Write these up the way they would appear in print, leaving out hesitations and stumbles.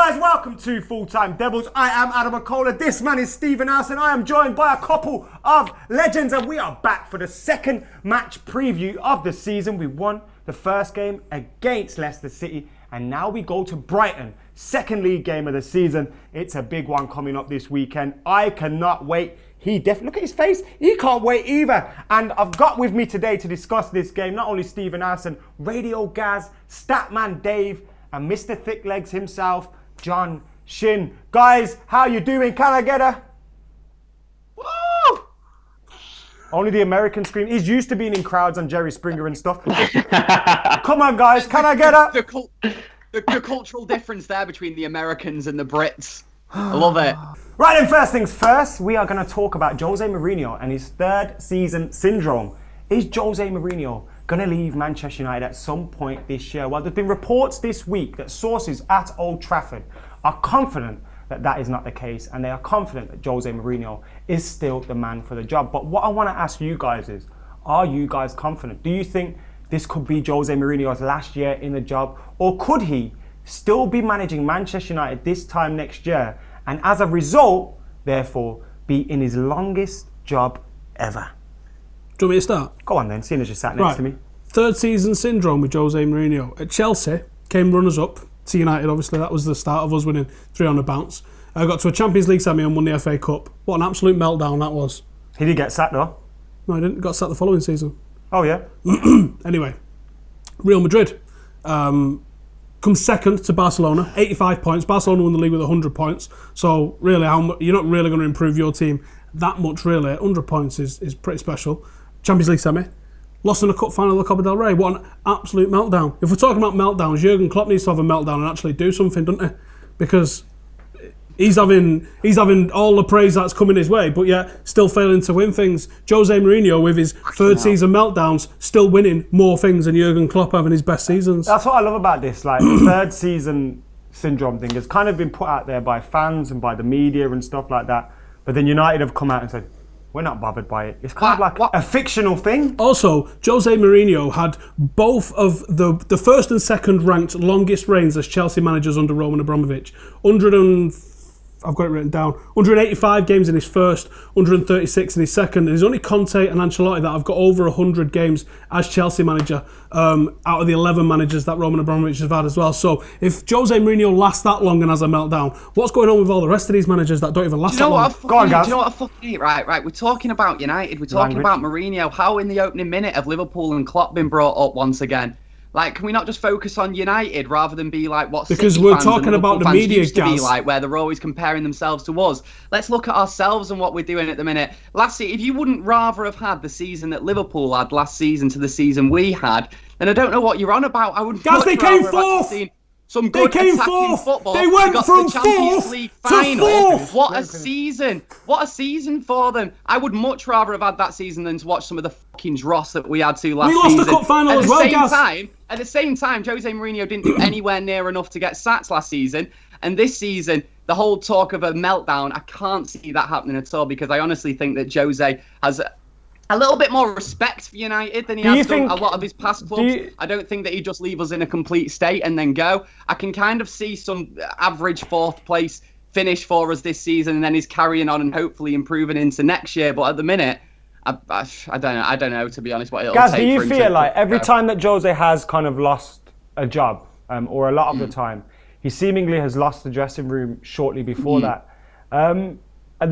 guys, welcome to Full Time Devils. I am Adam McCullough. This man is Stephen House, and I am joined by a couple of legends, and we are back for the second match preview of the season. We won the first game against Leicester City, and now we go to Brighton, second league game of the season. It's a big one coming up this weekend. I cannot wait. Look at his face. He can't wait either. And I've got with me today to discuss this game not only Stephen Arson, Radio Gaz, Statman Dave, and Mr. Thick Legs himself, John Shin. Guys, how you doing? Can I get a? Woo! Only the American scream. He's used to being in crowds on Jerry Springer and stuff. Come on, guys. Can I get a? The cultural difference there between the Americans and the Brits. I love it. Right, then, first things first, we are going to talk about Jose Mourinho and his third season syndrome. Is Jose Mourinho going to leave Manchester United at some point this year? Well, there's been reports this week that sources at Old Trafford are confident that that is not the case, and they are confident that Jose Mourinho is still the man for the job. But what I want to ask you guys is, are you guys confident? Do you think this could be Jose Mourinho's last year in the job, or could he still be managing Manchester United this time next year, and as a result, therefore, be in his longest job ever? Do you want me to start? Go on then, seeing as you sat next to me. Third season syndrome with Jose Mourinho. At Chelsea, came runners-up to United, obviously. That was the start of us winning 3 on the bounce. I got to a Champions League semi and won the FA Cup. What an absolute meltdown that was. He did get sacked though. No, he didn't. Got sacked the following season. Oh, yeah? Anyway, Real Madrid come second to Barcelona, 85 points. Barcelona won the league with 100 points. So really, you're not really going to improve your team that much, really. 100 points is pretty special. Champions League semi. Lost in the cup final of the Copa del Rey. What an absolute meltdown. If we're talking about meltdowns, Jurgen Klopp needs to have a meltdown and actually do something, doesn't he? Because he's having all the praise that's coming his way, but yet still failing to win things. Jose Mourinho, with his third season meltdowns, still winning more things than Jurgen Klopp having his best seasons. That's what I love about this. Like, the third season syndrome thing has kind of been put out there by fans and by the media and stuff like that. But then United have come out and said, we're not bothered by it. It's kind of like a fictional thing. Also, Jose Mourinho had both of the first and second ranked longest reigns as Chelsea managers under Roman Abramovich. I've got it written down. 185 games in his first, 136 in his second. And it's only Conte and Ancelotti that have got over 100 games as Chelsea manager out of the 11 managers that Roman Abramovich has had as well. So if Jose Mourinho lasts that long and has a meltdown, what's going on with all the rest of these managers that don't even last that long? Go on, guys. Do you know what I fucking hate? Right. We're talking about United. We're talking about Mourinho. How in the opening minute have Liverpool and Klopp been brought up once again? Like, can we not just focus on United rather than be like what because City we're fans talking and about the fans media, used to be Gaz. like, where they're always comparing themselves to us. Let's look at ourselves and what we're doing at the minute. If you wouldn't rather have had the season that Liverpool had last season to the season we had, then I don't know what you're on about. I would. Gaz, they came fourth. Some good attacking football. They went got from to the Champions fourth League to final. fourth. What a season! What a season for them. I would much rather have had that season than to watch some of the fucking dross that we had to last season. We lost the cup final as well, Gaz. At the same time, Jose Mourinho didn't do anywhere near enough to get sacked last season. And this season, the whole talk of a meltdown, I can't see that happening at all, because I honestly think that Jose has a little bit more respect for United than he has done a lot of his past clubs. I don't think that he'd just leave us in a complete state and then go. I can kind of see some average 4th place finish for us this season, and then he's carrying on and hopefully improving into next year. But at the minute, I don't know, to be honest, what it'll take. Gaz, do you feel like every time that Jose has kind of lost a job, or a lot of the time, he seemingly has lost the dressing room shortly before that? And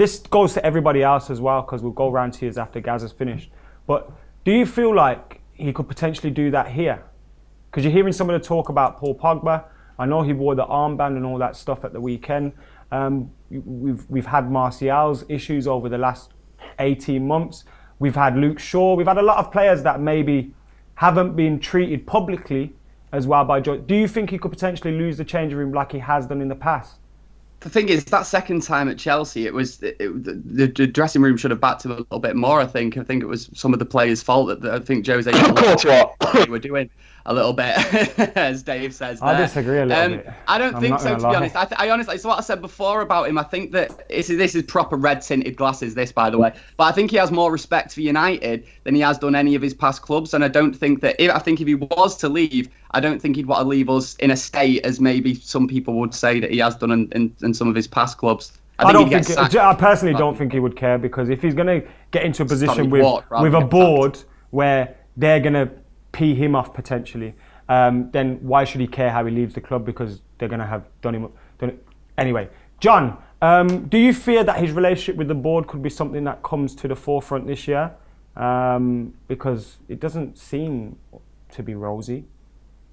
this goes to everybody else as well, because we'll go around to years after Gaz has finished. But do you feel like he could potentially do that here? Because you're hearing some of the talk about Paul Pogba. I know he wore the armband and all that stuff at the weekend. We've had Martial's issues over the last 18 months. We've had Luke Shaw. We've had a lot of players that maybe haven't been treated publicly as well by Jose. Do you think he could potentially lose the changing room like he has done in the past? The thing is, that second time at Chelsea, the dressing room should have backed him a little bit more, I think. I think it was some of the players' fault that I think Jose didn't know what they were doing. a little bit, as Dave says there. I disagree a little bit. I don't think so, to be lie. honest. I honestly, it's what I said before about him. I think that this is proper red-tinted glasses, this, by the way. But I think he has more respect for United than he has done any of his past clubs. And I don't think that, I think if he was to leave, I don't think he'd want to leave us in a state as maybe some people would say that he has done in some of his past clubs. I personally don't think he would care, because if he's going to get into a position with a board where they're going to pee him off potentially, then why should he care how he leaves the club, because they're going to have done him. Anyway, John, do you fear that his relationship with the board could be something that comes to the forefront this year? Because it doesn't seem to be rosy.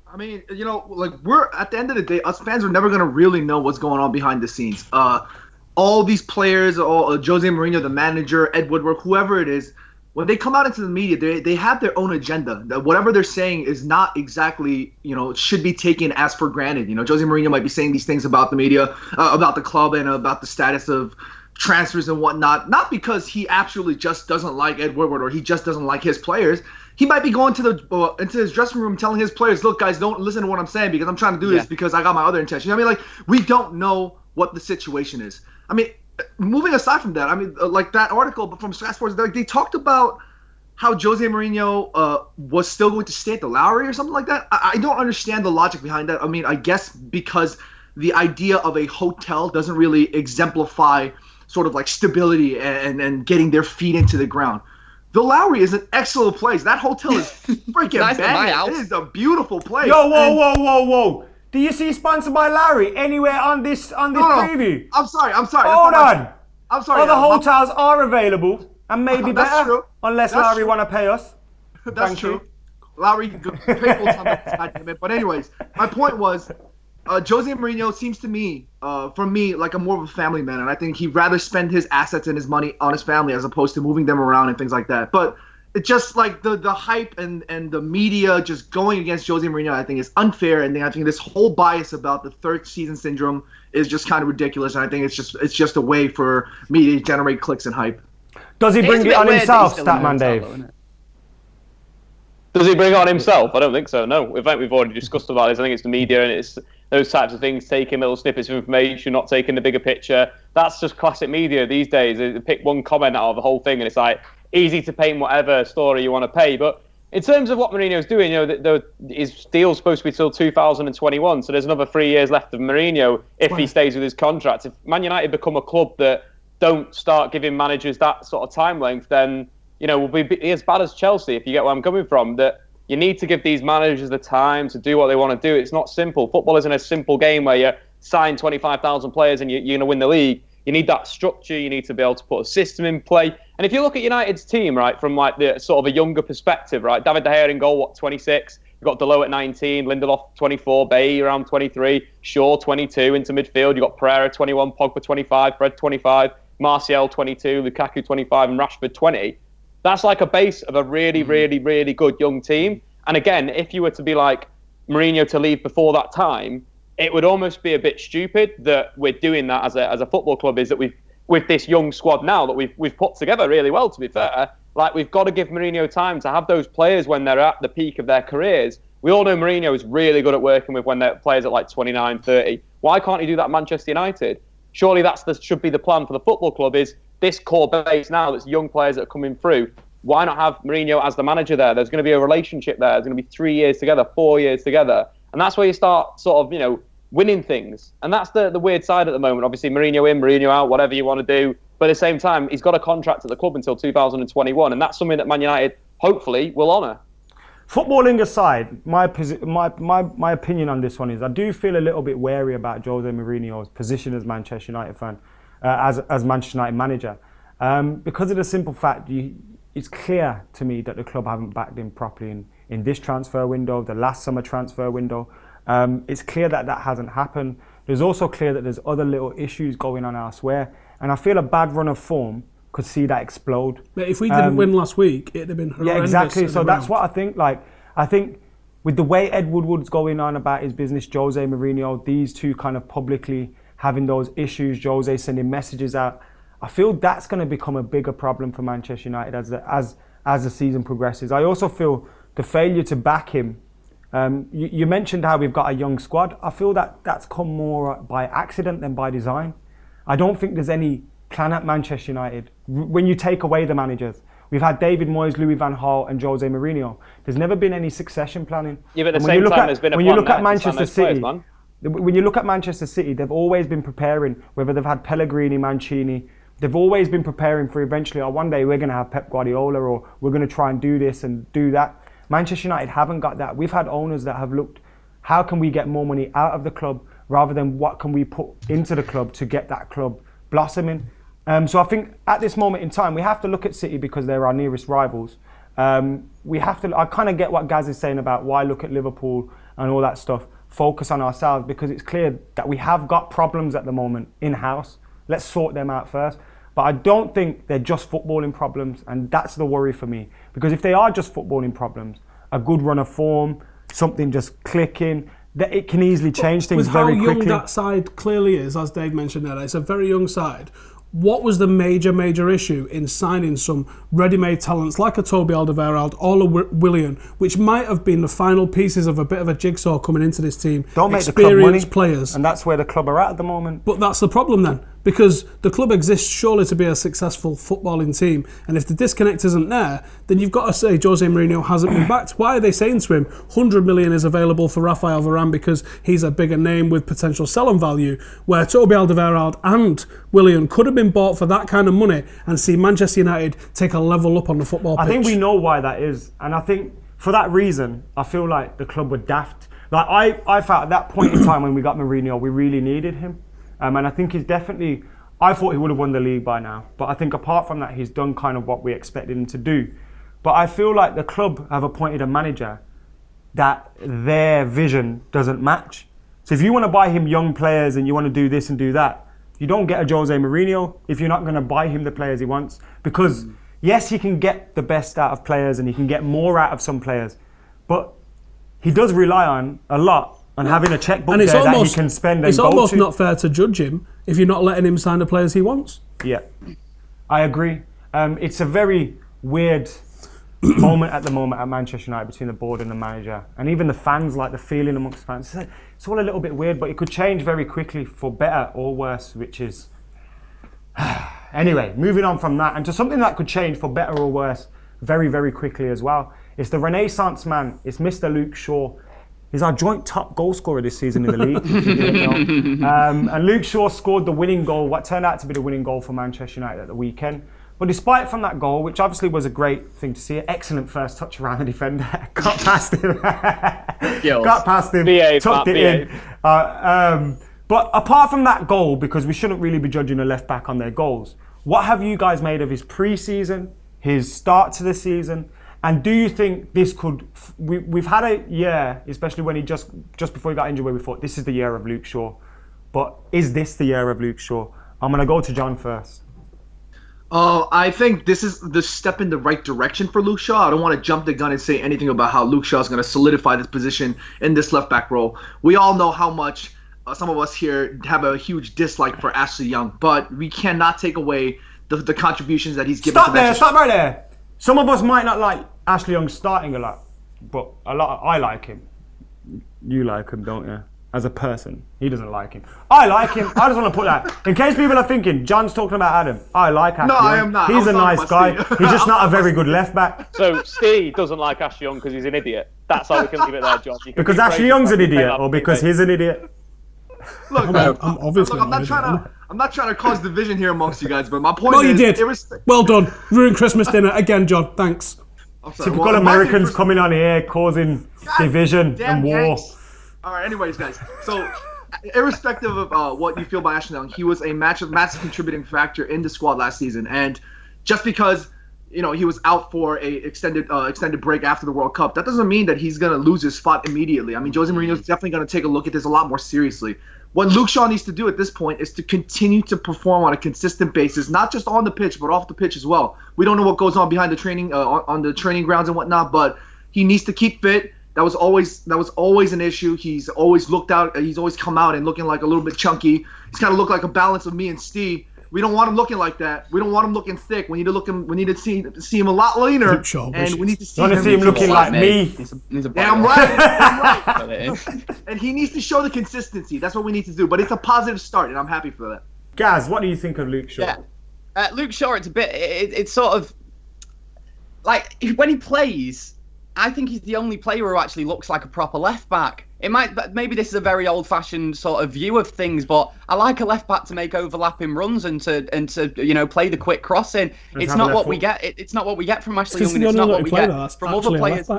I mean, we're at the end of the day, us fans are never going to really know what's going on behind the scenes. All these players, Jose Mourinho, the manager, Ed Woodward, whoever it is, when they come out into the media, they have their own agenda. That whatever they're saying is not exactly, should be taken as for granted. Jose Mourinho might be saying these things about the media, about the club, and about the status of transfers and whatnot, not because he actually just doesn't like Ed Woodward or he just doesn't like his players. He might be going to into his dressing room telling his players, look, guys, don't listen to what I'm saying because I'm trying to do this because I got my other intentions. I mean, we don't know what the situation is. I mean, moving aside from that, that article from Sky Sports, they talked about how Jose Mourinho was still going to stay at the Lowry or something like that. I don't understand the logic behind that. I mean, I guess because the idea of a hotel doesn't really exemplify sort of like stability and getting their feet into the ground. The Lowry is an excellent place. That hotel is freaking nice banging. It is a beautiful place. Yo, whoa. Do you see sponsored by Lowry anywhere on this preview? I'm sorry. Hold on. I'm sorry. Other hotels are available and maybe better, true. unless That's Lowry true. want to pay us. That's true. Lowry, pay full time. But anyways, my point was, Jose Mourinho seems to me, for me, like more of a family man, and I think he'd rather spend his assets and his money on his family as opposed to moving them around and things like that. But it's just like the hype and the media just going against Jose Mourinho, I think is unfair, and I think this whole bias about the third season syndrome is just kind of ridiculous, and I think it's just a way for media to generate clicks and hype. Does he bring it on himself, Statman Dave? Does he bring it on himself? I don't think so, no. In fact, we've already discussed about this. I think it's the media and it's those types of things, taking little snippets of information, not taking the bigger picture. That's just classic media these days. They pick one comment out of the whole thing and it's like easy to paint whatever story you want to pay. But in terms of what Mourinho's doing, his deal's supposed to be till 2021, so there's another 3 years left of Mourinho if he stays with his contract. If Man United become a club that don't start giving managers that sort of time length, then we'll be as bad as Chelsea, if you get where I'm coming from, that you need to give these managers the time to do what they want to do. It's not simple. Football isn't a simple game where you sign 25,000 players and you're going to win the league. You need that structure. You need to be able to put a system in play. And if you look at United's team, right, from like the sort of a younger perspective, right, David De Gea in goal, 26? You've got Dalot at 19, Lindelof 24, Bailly around 23, Shaw 22 into midfield. You've got Pereira 21, Pogba 25, Fred 25, Martial 22, Lukaku 25 and Rashford 20. That's like a base of a really, really, really good young team. And again, if you were to be like Mourinho to leave before that time, it would almost be a bit stupid that we're doing that as a football club, is that with this young squad now that we've put together really well, to be fair, like we've got to give Mourinho time to have those players when they're at the peak of their careers. We all know Mourinho is really good at working with when they're players at like 29, 30. Why can't he do that at Manchester United? Surely should be the plan for the football club, is this core base now that's young players that are coming through. Why not have Mourinho as the manager there? There's going to be a relationship there. There's going to be 3 years together, 4 years together. And that's where you start sort of, winning things. And that's the weird side at the moment. Obviously, Mourinho in, Mourinho out, whatever you want to do. But at the same time, he's got a contract at the club until 2021. And that's something that Man United, hopefully, will honour. Footballing aside, my opinion on this one is I do feel a little bit wary about Jose Mourinho's position as Manchester United fan, as Manchester United manager. Because of the simple fact, it's clear to me that the club haven't backed him properly in this transfer window, the last summer transfer window. It's clear that hasn't happened. There's also clear that there's other little issues going on elsewhere. And I feel a bad run of form could see that explode. But if we didn't win last week, it'd have been horrendous. Yeah, exactly. So that's what I think. I think with the way Ed Woodward's going on about his business, Jose Mourinho, these two kind of publicly having those issues, Jose sending messages out, I feel that's going to become a bigger problem for Manchester United as the season progresses. I also feel the failure to back him You mentioned how we've got a young squad. I feel that that's come more by accident than by design. I don't think there's any plan at Manchester United. When you take away the managers, we've had David Moyes, Louis van Gaal and Jose Mourinho. There's never been any succession planning. Yeah, but at the same time, there's been a plan. When you look at Manchester City, when you look at Manchester City, they've always been preparing, whether they've had Pellegrini, Mancini, they've always been preparing for eventually, one day we're going to have Pep Guardiola, or we're going to try and do this and do that. Manchester United haven't got that. We've had owners that have looked, how can we get more money out of the club rather than what can we put into the club to get that club blossoming. So I think at this moment in time, we have to look at City because they're our nearest rivals. We have to, I kind of get what Gaz is saying about why look at Liverpool and all that stuff. Focus on ourselves, because it's clear that we have got problems at the moment in-house. Let's sort them out first. But I don't think they're just footballing problems, and that's the worry for me. Because if they are just footballing problems, a good run of form, something just clicking, that it can easily change things very quickly. With how young that side clearly is, as Dave mentioned there, it's a very young side. What was the major issue in signing some ready-made talents like a Toby Alderweireld or a Willian, which might have been the final pieces of a bit of a jigsaw coming into this team? Don't make the club money, players. And that's where the club are at the moment. But that's the problem then, because the club exists surely to be a successful footballing team, and if the disconnect isn't there, then you've got to say Jose Mourinho hasn't been backed. Why are they saying to him 100 million is available for Rafael Varane because he's a bigger name with potential selling value, where Toby Alderweireld and Willian could have been bought for that kind of money and see Manchester United take a level up on the football pitch? I think we know why that is, and I think for that reason I feel like the club were daft. Like I felt at that point in time when we got Mourinho, we really needed him. And I think he's definitely, I thought he would have won the league by now. But I think apart from that, he's done kind of what we expected him to do. But I feel like the club have appointed a manager that their vision doesn't match. So if you want to buy him young players and you want to do this and do that, you don't get a Jose Mourinho if you're not going to buy him the players he wants. Because yes, he can get the best out of players and he can get more out of some players. But he does rely on a lot on having a checkbook there that he can spend and go to. It's almost not fair to judge him if you're not letting him sign the players he wants. Yeah, I agree. It's a very weird moment at the moment at Manchester United between the board and the manager. And even the fans, like the feeling amongst fans. It's all a little bit weird, but it could change very quickly for better or worse, which is... Anyway, moving on from that, and to something that could change for better or worse very, very quickly as well. It's the Renaissance man. It's Mr. Luke Shaw. He's our joint top goal scorer this season in the league, if you didn't know. And Luke Shaw scored the winning goal, what turned out to be the winning goal for Manchester United at the weekend. But despite from that goal, which obviously was a great thing to see, an excellent first touch around the defender, got past him, tucked it in. But apart from that goal, because we shouldn't really be judging a left back on their goals, what have you guys made of his pre-season, his start to the season? And do you think this could... We've had a year, especially when he just before he got injured, where we thought, this is the year of Luke Shaw. But is this the year of Luke Shaw? I'm going to go to John first. I think this is the step in the right direction for Luke Shaw. I don't want to jump the gun and say anything about how Luke Shaw is going to solidify this position in this left back role. We all know how much some of us here have a huge dislike for Ashley Young, but we cannot take away the contributions that he's given to Manchester. Stop right there. Some of us might not like Ashley Young starting a lot, but I like him. You like him, don't you? As a person, he doesn't like him. I like him. I just want to put that in case people are thinking John's talking about Adam. I like Ashley Young. I am not. He's a nice guy. He's just not a very good left back. So Steve doesn't like Ashley Young because he's an idiot. That's how we can leave it there, John. Because Ashley Young's an idiot, or because he's an idiot. Look, I'm obviously. I'm not trying to cause division here amongst you guys, but my point well, is... you did. Well done. Ruined Christmas dinner again, John. Thanks. Typical Americans coming on here causing division and war. Yanks. All right, anyways, guys. So, irrespective of what you feel by Ashley Young, he was a massive contributing factor in the squad last season. And just because he was out for a extended break after the World Cup, that doesn't mean that he's going to lose his spot immediately. I mean, Jose Mourinho is definitely going to take a look at this a lot more seriously. What Luke Shaw needs to do at this point is to continue to perform on a consistent basis, not just on the pitch, but off the pitch as well. We don't know what goes on behind the training, on the training grounds and whatnot, but he needs to keep fit. That was always an issue. He's always looked out. He's always come out and looking like a little bit chunky. He's kind of looked like a balance of me and Steve. We don't want him looking like that. We don't want him looking thick. We need to see him a lot leaner. Luke Shaw, and we need to see You want to see him looking like me? He's a Damn right. And he needs to show the consistency. That's what we need to do. But it's a positive start, and I'm happy for that. Gaz, what do you think of Luke Shaw? Yeah. Luke Shaw, it's a bit. It's sort of like when he plays, I think he's the only player who actually looks like a proper left back. Maybe this is a very old-fashioned sort of view of things, but I like a left back to make overlapping runs and to play the quick crossing. It's not what we get. It's not what we get from Ashley Young, and it's not what we get from other players.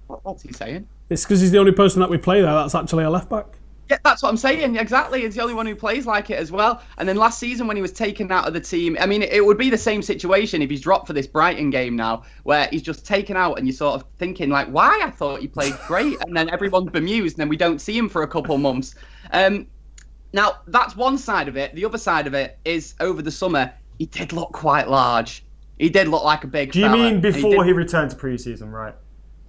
What's he saying? It's because he's the only person that we play there that's actually a left back. Yeah, that's what I'm saying. Exactly. He's the only one who plays like it as well. And then last season when he was taken out of the team, I mean, it would be the same situation if he's dropped for this Brighton game now, where he's just taken out and you're sort of thinking like, why? I thought he played great. And then everyone's bemused and then we don't see him for a couple months. Now, that's one side of it. The other side of it is over the summer, he did look quite large. He did look like a big Do you fella. mean before he returned to pre-season, right?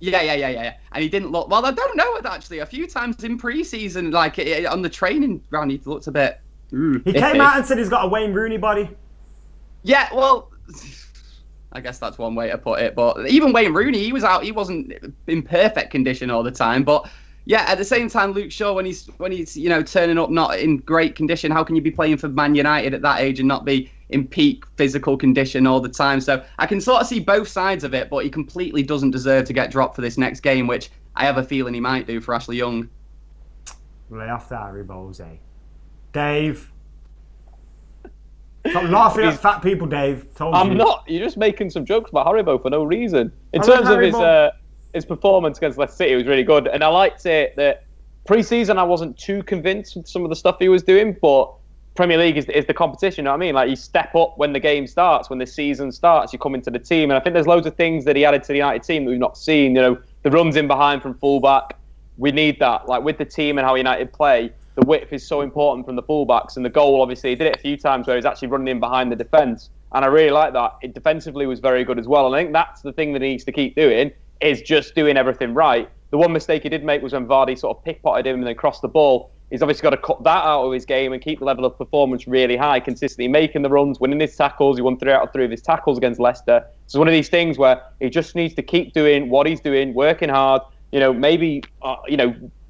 Yeah. And he didn't look... Well, I don't know it, actually. A few times in pre-season, like on the training ground, he looked a bit... He came out and said he's got a Wayne Rooney body. Yeah, well... I guess that's one way to put it. But even Wayne Rooney, he was out. He wasn't in perfect condition all the time. But yeah, at the same time, Luke Shaw, when he's turning up not in great condition, how can you be playing for Man United at that age and not be in peak physical condition all the time? So I can sort of see both sides of it, but he completely doesn't deserve to get dropped for this next game, which I have a feeling he might do for Ashley Young. Lay off that, Harry Bowles, eh? Dave. Stop laughing at fat people, Dave. I'm not. You're just making some jokes about Haribo for no reason. In terms of his performance against Leicester City, it was really good. And I liked it that pre-season I wasn't too convinced with some of the stuff he was doing, but Premier League is the competition, you know what I mean? Like, you step up when the game starts, when the season starts, you come into the team. And I think there's loads of things that he added to the United team that we've not seen. You know, the runs in behind from fullback. We need that. Like, with the team and how United play, the width is so important from the fullbacks. And the goal, obviously, he did it a few times where he's actually running in behind the defence. And I really like that. It defensively was very good as well. And I think that's the thing that he needs to keep doing, is just doing everything right. The one mistake he did make was when Vardy sort of pickpocketed him and then crossed the ball. He's obviously got to cut that out of his game and keep the level of performance really high, consistently making the runs, winning his tackles. He won 3 out of 3 of his tackles against Leicester. So it's one of these things where he just needs to keep doing what he's doing, working hard, maybe,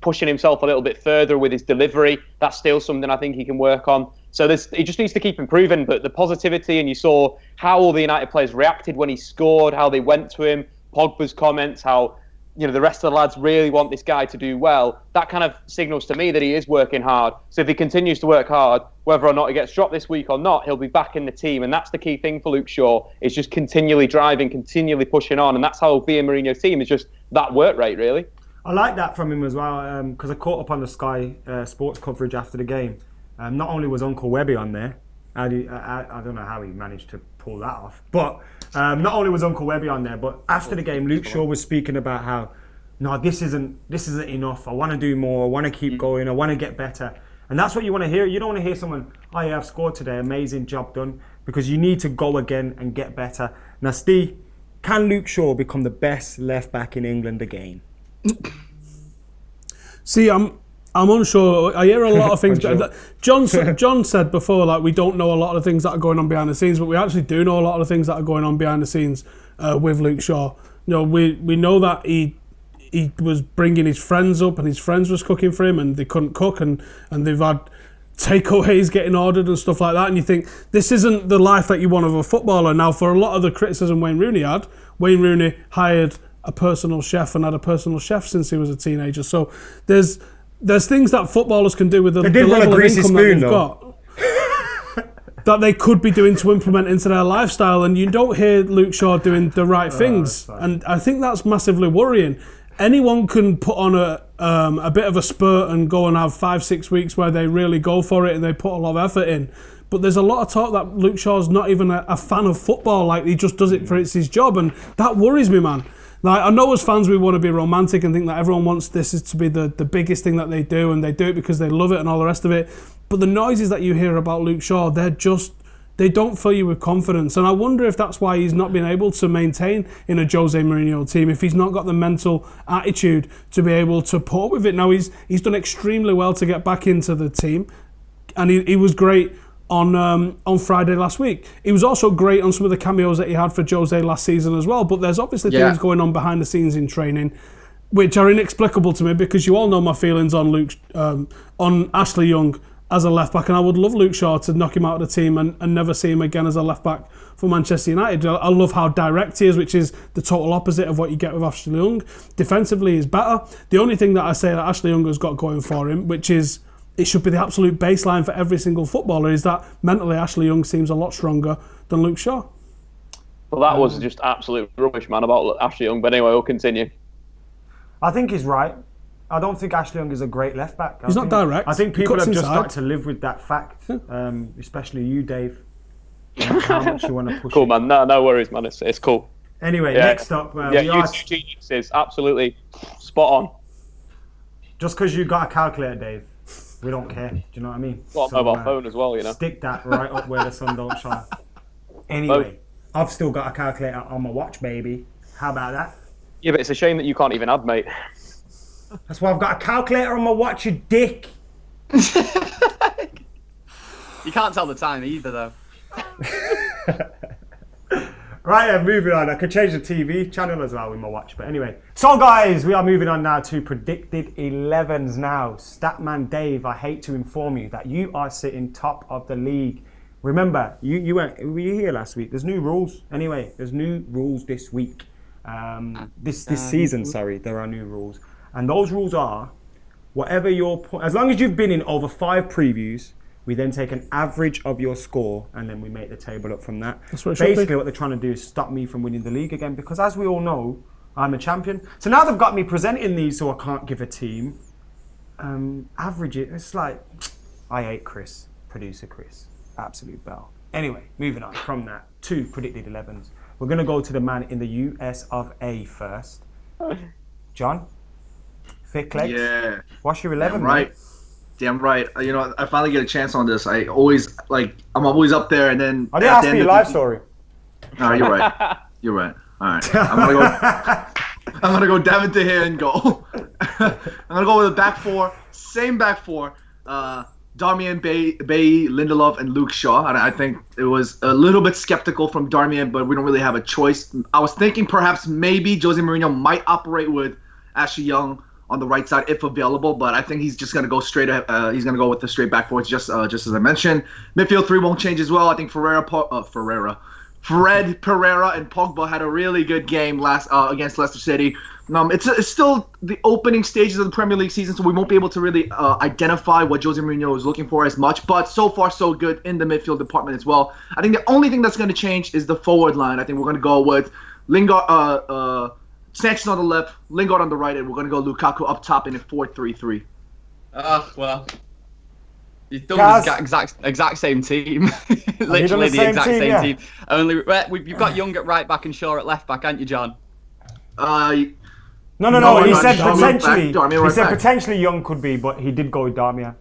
pushing himself a little bit further with his delivery. That's still something I think he can work on. So he just needs to keep improving. But the positivity, and you saw how all the United players reacted when he scored, how they went to him, Pogba's comments, how the rest of the lads really want this guy to do well. That kind of signals to me that he is working hard. So if he continues to work hard, whether or not he gets dropped this week or not, he'll be back in the team. And that's the key thing for Luke Shaw, is just continually driving, continually pushing on. And that's how Via Mourinho's team is, just that work rate, really. I like that from him as well, because I caught up on the Sky Sports coverage after the game. Not only was Uncle Webby on there, I don't know how he managed to pull that off, but not only was Uncle Webby on there, but after the game, Luke Shaw was speaking about how, no, this isn't enough. I want to do more. I want to keep going. I want to get better. And that's what you want to hear. You don't want to hear someone, oh yeah, I've scored today, amazing job done, because you need to go again and get better. Now, Steve, can Luke Shaw become the best left back in England again? See, I'm unsure. I hear a lot of things. John said before, like, we don't know a lot of things that are going on behind the scenes, but we actually do know a lot of things that are going on behind the scenes with Luke Shaw. We know that he was bringing his friends up, and his friends was cooking for him, and they couldn't cook, and they've had takeaways getting ordered and stuff like that. And you think, this isn't the life that you want of a footballer. Now, for a lot of the criticism Wayne Rooney hired a personal chef and had a personal chef since he was a teenager. So there's things that footballers can do with the level of income that they've got that they could be doing to implement into their lifestyle, and you don't hear Luke Shaw doing the right things. And I think that's massively worrying. Anyone can put on a bit of a spurt and go and have 5-6 weeks where they really go for it and they put a lot of effort in. But there's a lot of talk that Luke Shaw's not even a fan of football, like he just does it for it's his job, and that worries me, man. Like, I know as fans we want to be romantic and think that everyone wants this to be the biggest thing that they do, and they do it because they love it and all the rest of it. But the noises that you hear about Luke Shaw, they don't fill you with confidence. And I wonder if that's why he's not been able to maintain in a Jose Mourinho team, if he's not got the mental attitude to be able to put up with it. Now, he's done extremely well to get back into the team, and he was great on Friday last week. He was also great on some of the cameos that he had for Jose last season as well. But there's obviously things going on behind the scenes in training, which are inexplicable to me because you all know my feelings on on Ashley Young as a left back, and I would love Luke Shaw to knock him out of the team and never see him again as a left back for Manchester United. I love how direct he is, which is the total opposite of what you get with Ashley Young. Defensively, he's better. The only thing that I say that Ashley Young has got going for him, which is it should be the absolute baseline for every single footballer, is that mentally Ashley Young seems a lot stronger than Luke Shaw. Well, that was just absolute rubbish, man, about Ashley Young. But anyway, we'll continue. I think he's right. I don't think Ashley Young is a great left back. He's not direct. I think people have just inside. started to live with that fact, especially you, Dave. How much you want to push Cool, it. man. No worries, man. It's cool. Anyway, next up, you two geniuses, absolutely spot on. Just because you got a calculator, Dave, we don't care. Do you know what I mean? Got a mobile phone as well, you know. Stick that right up where the sun don't shine. Anyway, I've still got a calculator on my watch, baby. How about that? Yeah, but it's a shame that you can't even add, mate. That's why I've got a calculator on my watch, you dick. You can't tell the time either, though. Right then, moving on. I could change the TV channel as well with my watch. But anyway. So guys, we are moving on now to predicted 11s now. Statman Dave, I hate to inform you that you are sitting top of the league. Remember, were you here last week? There's new rules. Anyway, there's new rules this week. This season, sorry, there are new rules. And those rules are, whatever as long as you've been in over 5 previews, we then take an average of your score and then we make the table up from that. That's what it should Basically, be. what they're trying to do is stop me from winning the league again because, as we all know, I'm a champion. So now they've got me presenting these so I can't give a team. Average it. It's like, I hate Chris, producer Chris. Absolute bell. Anyway, moving on from that to predicted 11s. We're going to go to the man in the US of A first. John? Thick legs? Yeah. What's your 11? Damn right. You know, I finally get a chance on this. I'm always up there, and then I didn't ask for your life story. No, you're right. You're right. All right. I'm gonna go Devin De Gea and goal. I'm gonna go with a back four, same back four. Darmian, Bailly, Lindelof, and Luke Shaw. And I think it was a little bit skeptical from Darmian, but we don't really have a choice. I was thinking perhaps maybe Jose Mourinho might operate with Ashley Young on the right side if available, but I think he's just gonna go straight. He's gonna go with the straight back fours, just as I mentioned. Midfield 3 won't change as well. I think Fred, Pereira, and Pogba had a really good game against Leicester City. It's still the opening stages of the Premier League season, so we won't be able to really identify what Jose Mourinho is looking for as much. But so far, so good in the midfield department as well. I think the only thing that's going to change is the forward line. I think we're going to go with Lingard, Sanchez on the left, Lingard on the right, and we're going to go Lukaku up top in a 4-3-3. Well, you've done the exact same team. Literally the exact same team. Only you've got Young at right back and Shaw at left back, haven't you, John? No. He said potentially. Potentially Young could be, but he did go with Darmian.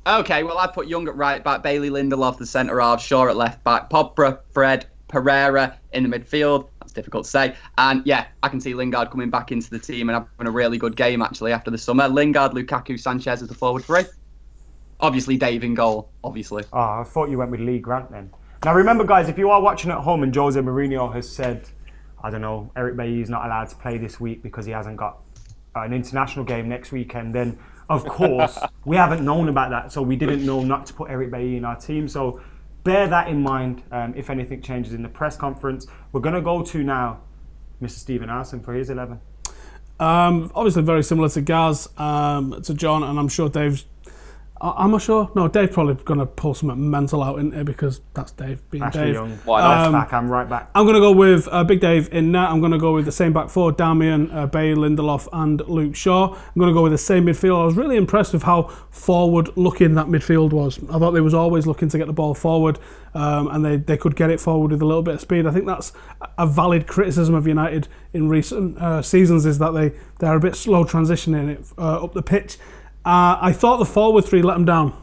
Okay, well I'd put Young at right back, Bailey, Lindelof the centre half, Shaw at left back, Pogba, Fred, Pereira in the midfield. That's difficult to say. And yeah, I can see Lingard coming back into the team and having a really good game actually after the summer. Lingard, Lukaku, Sanchez as the forward 3. Obviously Dave in goal, obviously. Oh, I thought you went with Lee Grant then. Now remember guys, if you are watching at home and Jose Mourinho has said, I don't know, Eric Bailly is not allowed to play this week because he hasn't got an international game next weekend, then of course we haven't known about that, so we didn't know not to put Eric Bailly in our team. So bear that in mind if anything changes in the press conference. We're going to go to now Mr. Stephen Arson for his 11. Obviously very similar to Gaz, to John, and I'm sure Dave's... Am I sure? No, Dave's probably going to pull something mental out in it because that's Dave being Ashley Dave. Young. Left back, I'm right back. I'm going to go with Big Dave in net. I'm going to go with the same back four, Darmian, Bailly, Lindelof and Luke Shaw. I'm going to go with the same midfield. I was really impressed with how forward-looking that midfield was. I thought they was always looking to get the ball forward and they could get it forward with a little bit of speed. I think that's a valid criticism of United in recent seasons, is that they're a bit slow transitioning it up the pitch. I thought the forward 3 let them down.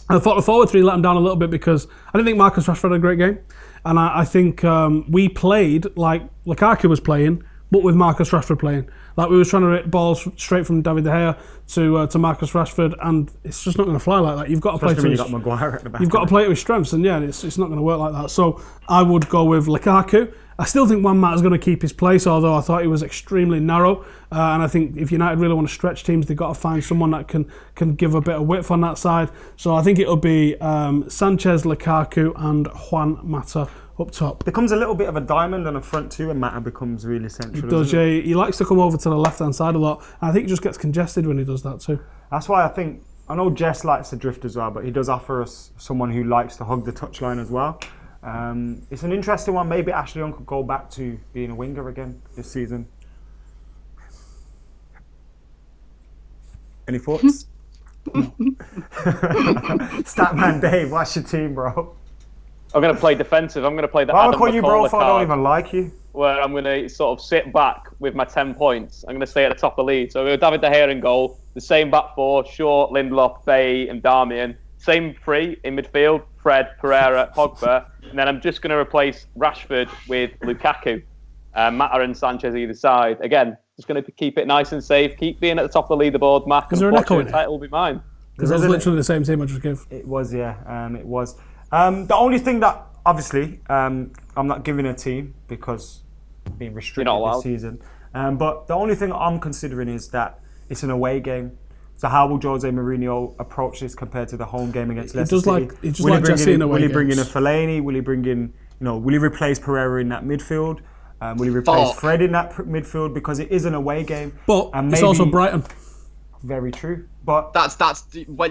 a little bit because I didn't think Marcus Rashford had a great game. And I think we played like Lukaku was playing but with Marcus Rashford playing. Like, we were trying to hit balls straight from David De Gea to Marcus Rashford, and it's just not going to fly like that. You've got to play to you got Maguire at the back. You've got to play it with strengths, and yeah, it's not going to work like that. So I would go with Lukaku. I still think Juan Mata's going to keep his place, although I thought he was extremely narrow. And I think if United really want to stretch teams, they've got to find someone that can give a bit of width on that side. So I think it'll be Sanchez, Lukaku, and Juan Mata up top. Becomes a little bit of a diamond on the front too, and Mata becomes really central. He does, yeah. He likes to come over to the left-hand side a lot. And I think he just gets congested when he does that too. That's why I know Jess likes to drift as well, but he does offer us someone who likes to hug the touchline as well. It's an interesting one. Maybe Ashley Young could go back to being a winger again this season. Any thoughts? Statman Dave, what's your team, bro? I'm going to play defensive. I'm going to play the I'll Adam call you bro if I don't card, even like you. where I'm going to sort of sit back with my 10 points. I'm going to stay at the top of the lead. So with David De Gea in goal, the same back four, Shaw, Lindelof, Bay and Darmian. Same three in midfield, Fred, Pereira, Pogba. And then I'm just going to replace Rashford with Lukaku. Mata and Sanchez either side. Again, just going to keep it nice and safe. Keep being at the top of the leaderboard, Mac. Is there an echo in it? Title will be mine. Because that was literally the same team I just gave. It was, yeah. It was. The only thing that, obviously, I'm not giving a team because I'm being restricted this season. But the only thing I'm considering is that it's an away game. So how will Jose Mourinho approach this compared to the home game against Leicester City? Will he bring in a Fellaini? Will he bring in, will he replace Pereira in that midfield? Will he replace Fred in that midfield? Because it is an away game. But it's also Brighton. Very true. But that's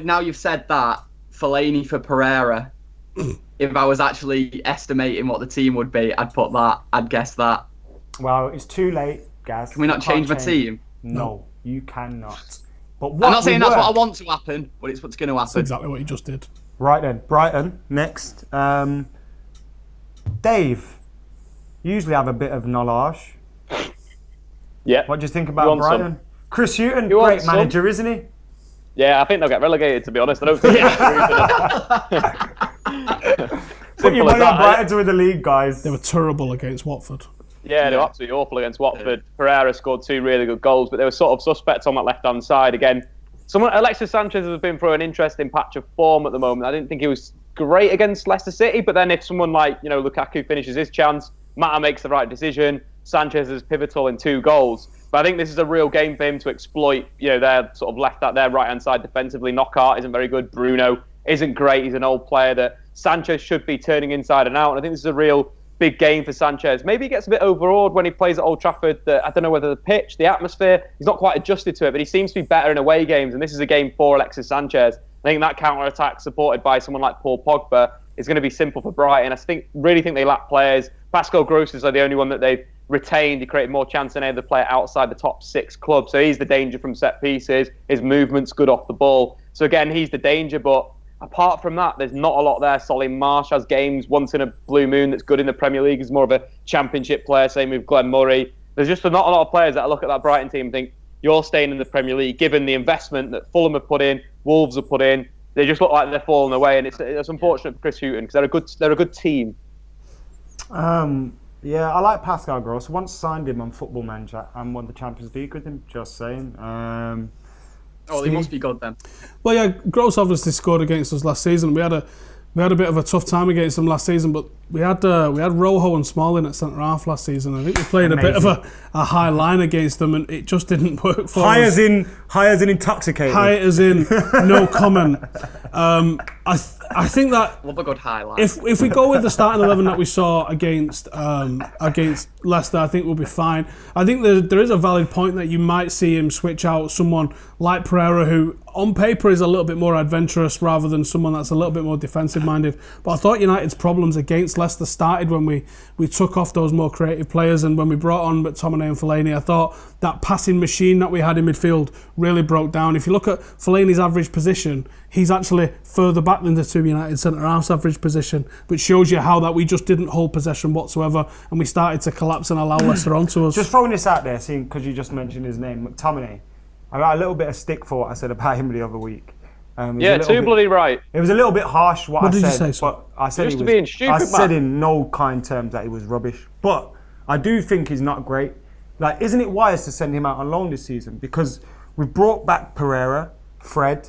now you've said that, Fellaini for Pereira. If I was actually estimating what the team would be, I'd guess that. Well, it's too late, Gaz. Can we not change my team? No, you cannot. But I'm not saying that's what I want to happen, but it's what's going to happen. That's exactly what you just did. Right then, Brighton next. Dave, you usually have a bit of knowledge. Yeah. What do you think about Brighton? Chris Hughton, great manager, isn't he? Yeah, I think they'll get relegated, to be honest. I don't think Put your money on Brighton to win the league, guys. They were terrible against Watford. Yeah, they were absolutely awful against Watford. Pereira scored 2 really good goals, but they were sort of suspects on that left-hand side. Again, Alexis Sanchez has been through an interesting patch of form at the moment. I didn't think he was great against Leicester City, but then if someone like Lukaku finishes his chance, Mata makes the right decision, Sanchez is pivotal in 2 goals. But I think this is a real game for him to exploit, their sort of left out their right-hand side defensively. Knockaert isn't very good. Bruno isn't great. He's an old player that Sanchez should be turning inside and out. And I think this is a real big game for Sanchez. Maybe he gets a bit overawed when he plays at Old Trafford. I don't know whether the pitch, the atmosphere, he's not quite adjusted to it, but he seems to be better in away games. And this is a game for Alexis Sanchez. I think that counter-attack supported by someone like Paul Pogba is going to be simple for Brighton. I really think they lack players. Pascal Gross is the only one that they've retained. He created more chance than any other player outside the top 6 clubs. So he's the danger from set pieces. His movement's good off the ball. So again, he's the danger, but apart from that, there's not a lot there. Solly Marsh has games once in a blue moon that's good in the Premier League. He's more of a championship player, same with Glenn Murray. There's just not a lot of players that look at that Brighton team and think, you're staying in the Premier League, given the investment that Fulham have put in, Wolves have put in. They just look like they're falling away, and it's unfortunate for Chris Hughton because they're a good team. Yeah, I like Pascal Gross. Once signed him on Football Manager and won the Champions League with him, just saying. They must be good then. Well, yeah, Gross obviously scored against us last season. We had a bit of a tough time against them last season, but we had Rojo and Smalling at centre half last season. I think we played a bit of a high line against them, and it just didn't work for high us. High as in intoxicated. High as in no comment. I think that love a good highlight. If we go with the starting 11 that we saw against Leicester, I think we'll be fine. I think there is a valid point that you might see him switch out someone like Pereira, who on paper is a little bit more adventurous rather than someone that's a little bit more defensive minded. But I thought United's problems against Leicester started when we took off those more creative players, and when we brought on McTominay and Fellaini. I thought that passing machine that we had in midfield really broke down. If you look at Fellaini's average position, he's actually further back than the 2 United centre-half's average position, which shows you how that we just didn't hold possession whatsoever, and we started to collapse and allow Leicester onto us. Just throwing this out there, seeing because you just mentioned his name, McTominay. I got a little bit of stick for what I said about him the other week. Bloody right. It was a little bit harsh what I said. Did you say, so? But I said he was being stupid, I said in no kind terms that he was rubbish. But I do think he's not great. Like, isn't it wise to send him out on loan this season? Because we've brought back Pereira, Fred,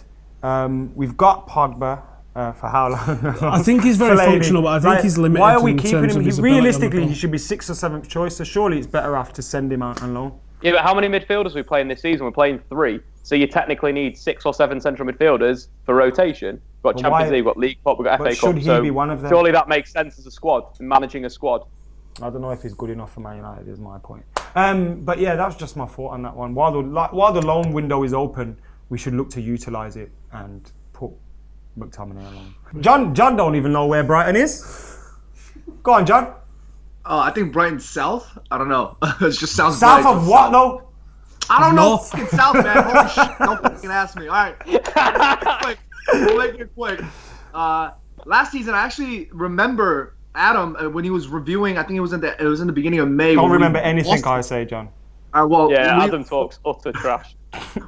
we've got Pogba for how long? I think he's very Fellaini. functional, but I think Like, he's limited. Why are we in keeping terms him? of He, his ability on the realistically, ball. he should be 6th or 7th choice. So surely it's better off to send him out on loan. Yeah, but how many midfielders are we playing this season? We're playing 3. So you technically need 6 or 7 central midfielders for rotation. We've got But Champions why- League, we've got League Cup, we've got But FA should Cup. he So be one of them? surely that makes sense as a squad, managing a squad. I don't know if he's good enough for Man United. Is my point. But yeah, that's just my thought on that one. While the loan window is open, we should look to utilise it and put McTominay on loan. John don't even know where Brighton is. Go on, John. I think Brighton South. I don't know. It just sounds South right. of what though? I don't know. North. Fucking South, man. Holy shit! Don't fucking ask me. All right. We'll make it quick. Last season, I actually remember Adam when he was reviewing. I think it was in the beginning of May. Don't when we remember anything lost- I say, John. Well, Yeah, we- Adam talks utter trash.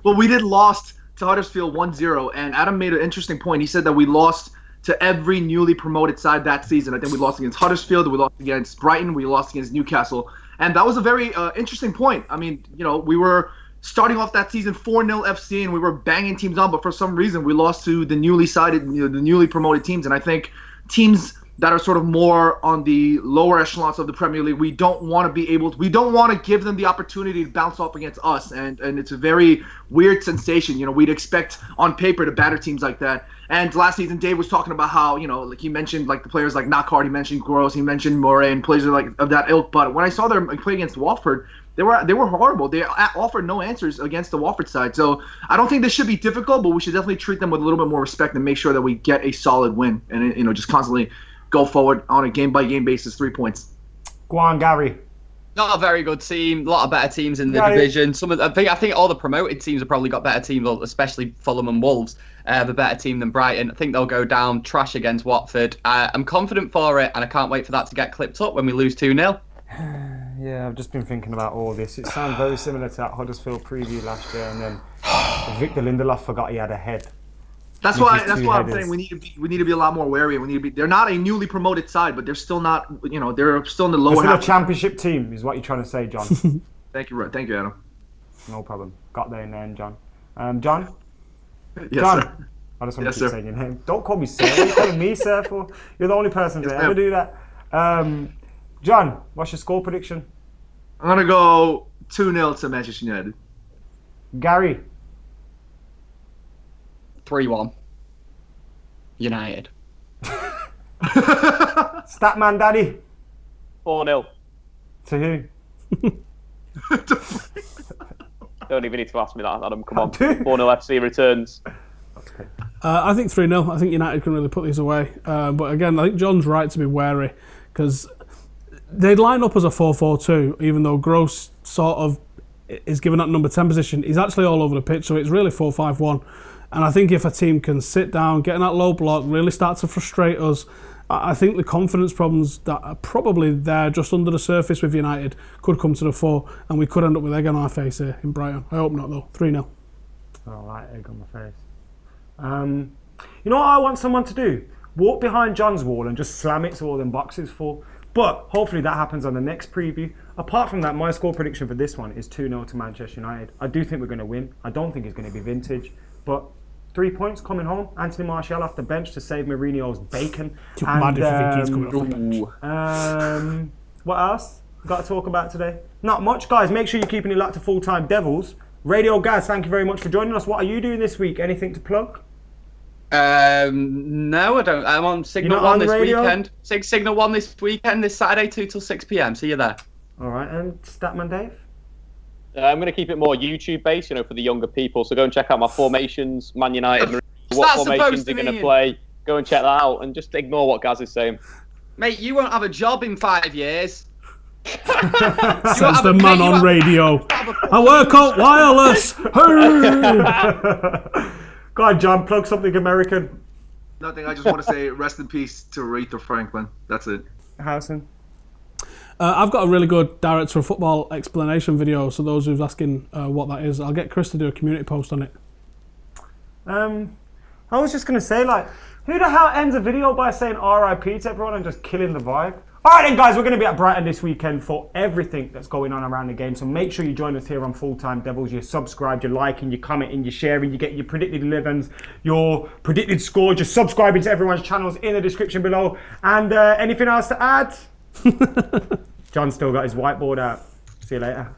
Well, we did lost to Huddersfield 1-0, and Adam made an interesting point. He said that we lost to every newly promoted side that season. I think we lost against Huddersfield, we lost against Brighton, we lost against Newcastle. And that was a very interesting point. I mean, we were starting off that season 4-0 FC, and we were banging teams on, but for some reason we lost to the newly sided, the newly promoted teams. And I think teams that are sort of more on the lower echelons of the Premier League, we don't want to give them the opportunity to bounce off against us, and it's a very weird sensation. We'd expect on paper to batter teams like that. And last season, Dave was talking about how, like he mentioned, like the players like Knockaert, he mentioned Gross, he mentioned Moray, and players like of that ilk. But when I saw them play against Watford, they were horrible. They offered no answers against the Watford side. So I don't think this should be difficult, but we should definitely treat them with a little bit more respect and make sure that we get a solid win, and just constantly go forward on a game-by-game basis, 3 points. Go on, Gary. Not a very good team. A lot of better teams in the Yeah, division. I think all the promoted teams have probably got better teams, especially Fulham and Wolves. Have a better team than Brighton. I think they'll go down trash against Watford. I'm confident for it, and I can't wait for that to get clipped up when we lose 2-0. Yeah, I've just been thinking about all this. It sounds very similar to that Huddersfield preview last year, and then Victor Lindelof forgot he had a head. That's With why his I'm two-headers. saying we need to be a lot more wary. They're not a newly promoted side, but they're still not. They're still in the lower They're still a half. championship team, is what you're trying to say, John. Thank you, Adam. No problem. Got there in the end, John. John? Yes, John? sir. I just want Yes, to keep sir. saying your name. Don't call me sir. What are you calling me sir for? You're the only person to Yes, ever ma'am. do that. John, what's your score prediction? I'm gonna go 2-0 to Manchester United. Gary? 3-1. United. Statman Daddy? 4-0. To who? Don't even need to ask me that, Adam. Come on. do. 4-0 FC returns. I think 3-0. I think United can really put these away. But again, I think John's right to be wary because they'd line up as a 4-4-2, even though Gross sort of is given that number 10 position. He's actually all over the pitch, so it's really 4-5-1. And I think if a team can sit down, get in that low block, really start to frustrate us, I think the confidence problems that are probably there just under the surface with United could come to the fore, and we could end up with egg on our face here in Brighton. I hope not, though. 3-0. I don't like egg on my face. You know what I want someone to do? Walk behind John's wall and just slam it to all them boxes full. But hopefully that happens on the next preview. Apart from that, my score prediction for this one is 2-0 to Manchester United. I do think we're going to win. I don't think it's going to be vintage, but 3 points coming home. Anthony Martial off the bench to save Mourinho's bacon. Too mad if you think he's coming off the bench. What else got to talk about today? Not much, guys. Make sure you're keeping it locked to Full-Time Devils. Radio Gaz, thank you very much for joining us. What are you doing this week? Anything to plug? No, I don't. I'm on Signal not 1 on the this radio? weekend. Signal 1 this weekend, this Saturday, 2 till 6 p.m. See you there. All right, and Statman Dave? I'm going to keep it more YouTube based, for the younger people. So go and check out my formations, Man United, what that formations supposed to they're going to mean? play. Go and check that out and just ignore what Gaz is saying. Mate, you won't have a job in 5 years. Says the man on radio. Have a- I work out wireless. Hey! Go on, John, plug something American. Nothing. I just want to say rest in peace to Aretha Franklin. That's it. Howson? I've got a really good director of football explanation video, so those who's asking what that is, I'll get Chris to do a community post on it. I was just going to say, who the hell ends a video by saying RIP to everyone and just killing the vibe? All right then, guys, we're going to be at Brighton this weekend for everything that's going on around the game. So make sure you join us here on Full Time Devils. You're subscribed, you're liking, you're commenting, you're sharing, you get your predicted 11s, your predicted scores, you're subscribing to everyone's channels in the description below. And anything else to add? John's still got his whiteboard out. See you later.